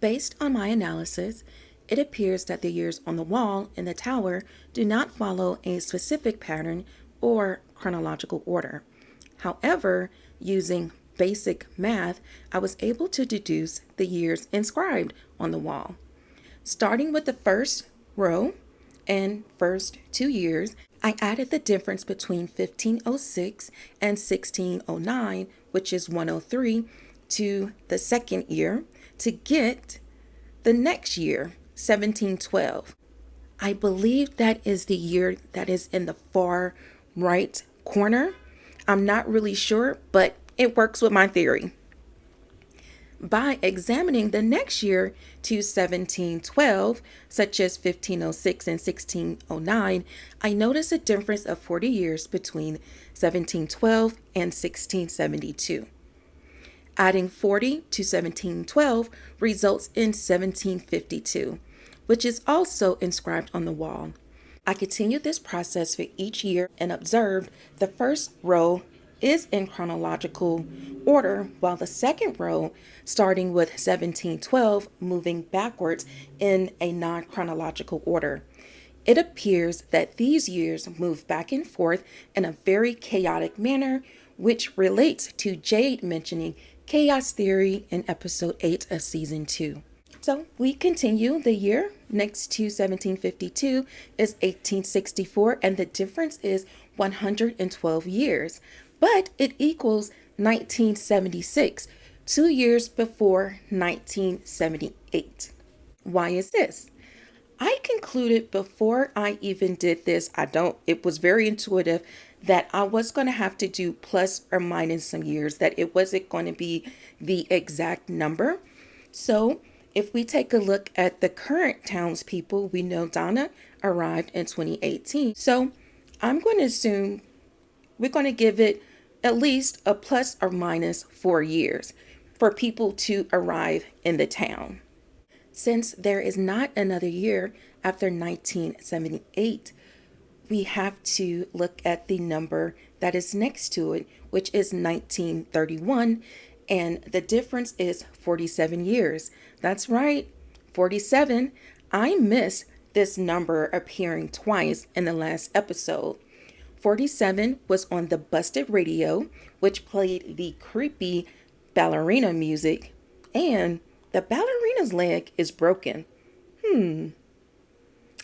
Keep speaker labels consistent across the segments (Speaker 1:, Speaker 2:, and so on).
Speaker 1: Based on my analysis, it appears that the years on the wall in the tower do not follow a specific pattern or chronological order. However, using basic math, I was able to deduce the years inscribed on the wall. Starting with the first row and first 2 years, I added the difference between 1506 and 1609, which is 103, to the second year to get the next year, 1712. I believe that is the year that is in the far right corner. I'm not really sure, but it works with my theory. By examining the next year to 1712, such as 1506 and 1609, I notice a difference of 40 years between 1712 and 1672. Adding 40 to 1712 results in 1752, which is also inscribed on the wall. I continued this process for each year and observed the first row is in chronological order, while the second row, starting with 1712, moving backwards in a non-chronological order. It appears that these years move back and forth in a very chaotic manner, which relates to Jade mentioning chaos theory in episode 8 of season 2. So we continue. The year next to 1752 is 1864, and the difference is 112 years. But it equals 1976, 2 years before 1978. Why is this? I concluded before I even did this, it was very intuitive, that I was going to have to do plus or minus some years, that it wasn't going to be the exact number. So if we take a look at the current townspeople, we know Donna arrived in 2018. So I'm going to assume we're going to give it at least a plus or minus 4 years for people to arrive in the town. Since there is not another year after 1978, we have to look at the number that is next to it, which is 1931, and the difference is 47 years. That's right, 47. I missed this number appearing twice in the last episode. 47 was on the busted radio, which played the creepy ballerina music, and the ballerina's leg is broken.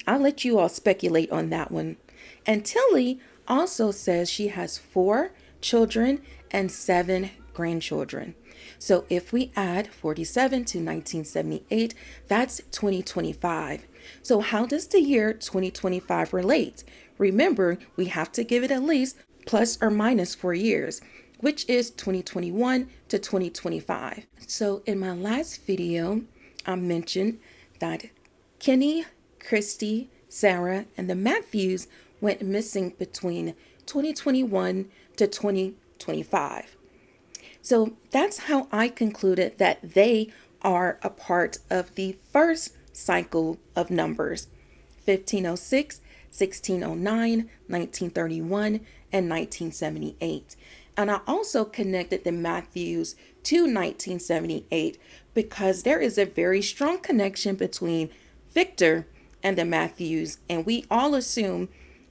Speaker 1: I'll let you all speculate on that one. And Tilly also says she has 4 children and 7 grandchildren. So if we add 47 to 1978, that's 2025. So how does the year 2025 relate? Remember, we have to give it at least plus or minus 4 years, which is 2021 to 2025. So in my last video, I mentioned that Kenny, Christy, Sarah, and the Matthews went missing between 2021 to 2025. So that's how I concluded that they are a part of the first cycle of numbers: 1506, 1609, 1931, and 1978. And I also connected the Matthews to 1978 because there is a very strong connection between Victor and the Matthews, and we all assume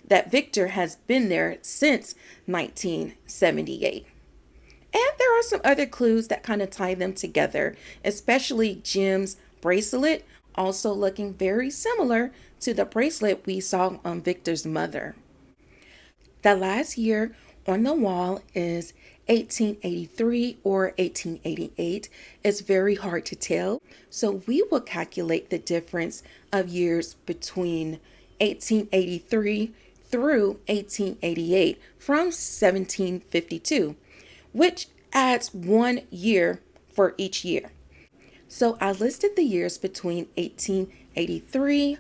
Speaker 1: that Victor has been there since 1978. And there are some other clues that kind of tie them together, especially Jim's bracelet, also looking very similar to the bracelet we saw on Victor's mother. The last year on the wall is 1883 or 1888. It's very hard to tell, so we will calculate the difference of years between 1883 through 1888 from 1752, which adds 1 year for each year. So I listed the years between 1883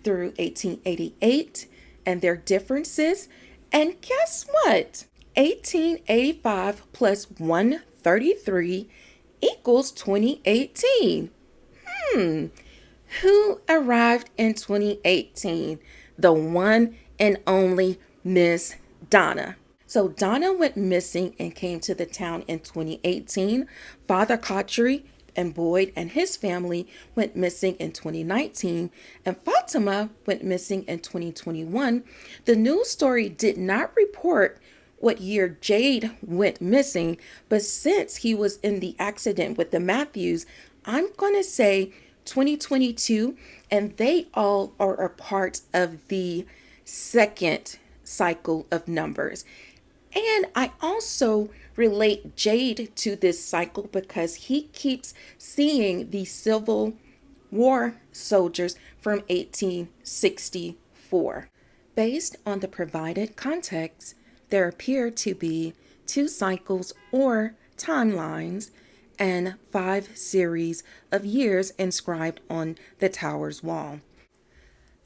Speaker 1: through 1888 and their differences. And guess what? 1885 plus 133 equals 2018. Who arrived in 2018? The one and only Miss Donna. So Donna went missing and came to the town in 2018. Father Cautry and Boyd and his family went missing in 2019, and Fatima went missing in 2021, the news story did not report what year Jade went missing, but since he was in the accident with the Matthews, I'm going to say 2022, and they all are a part of the second cycle of numbers. And I also relate Jade to this cycle because he keeps seeing the Civil War soldiers from 1864. Based on the provided context, there appear to be 2 cycles or timelines and 5 series of years inscribed on the tower's wall.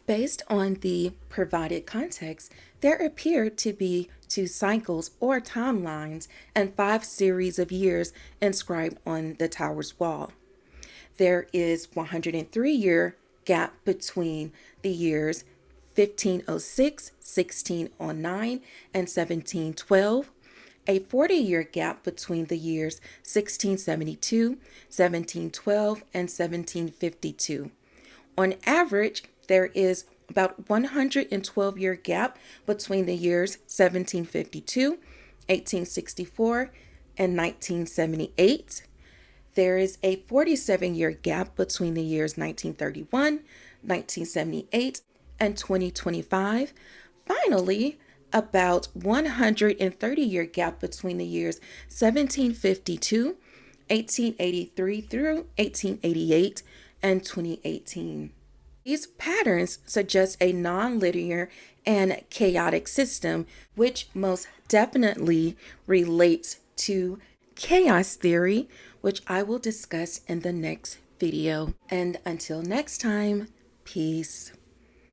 Speaker 1: Based on the provided context, there appear to be 2 cycles or timelines and 5 series of years inscribed on the tower's wall. There is 103-year gap between the years 1506, 1609, and 1712, a 40-year gap between the years 1672, 1712, and 1752. On average, there is about 112-year gap between the years 1752, 1864, and 1978. There is a 47-year gap between the years 1931, 1978, and 2025. Finally, about 130-year gap between the years 1752, 1883 through 1888, and 2018. These patterns suggest a non-linear and chaotic system, which most definitely relates to chaos theory, which I will discuss in the next video. And until next time, peace.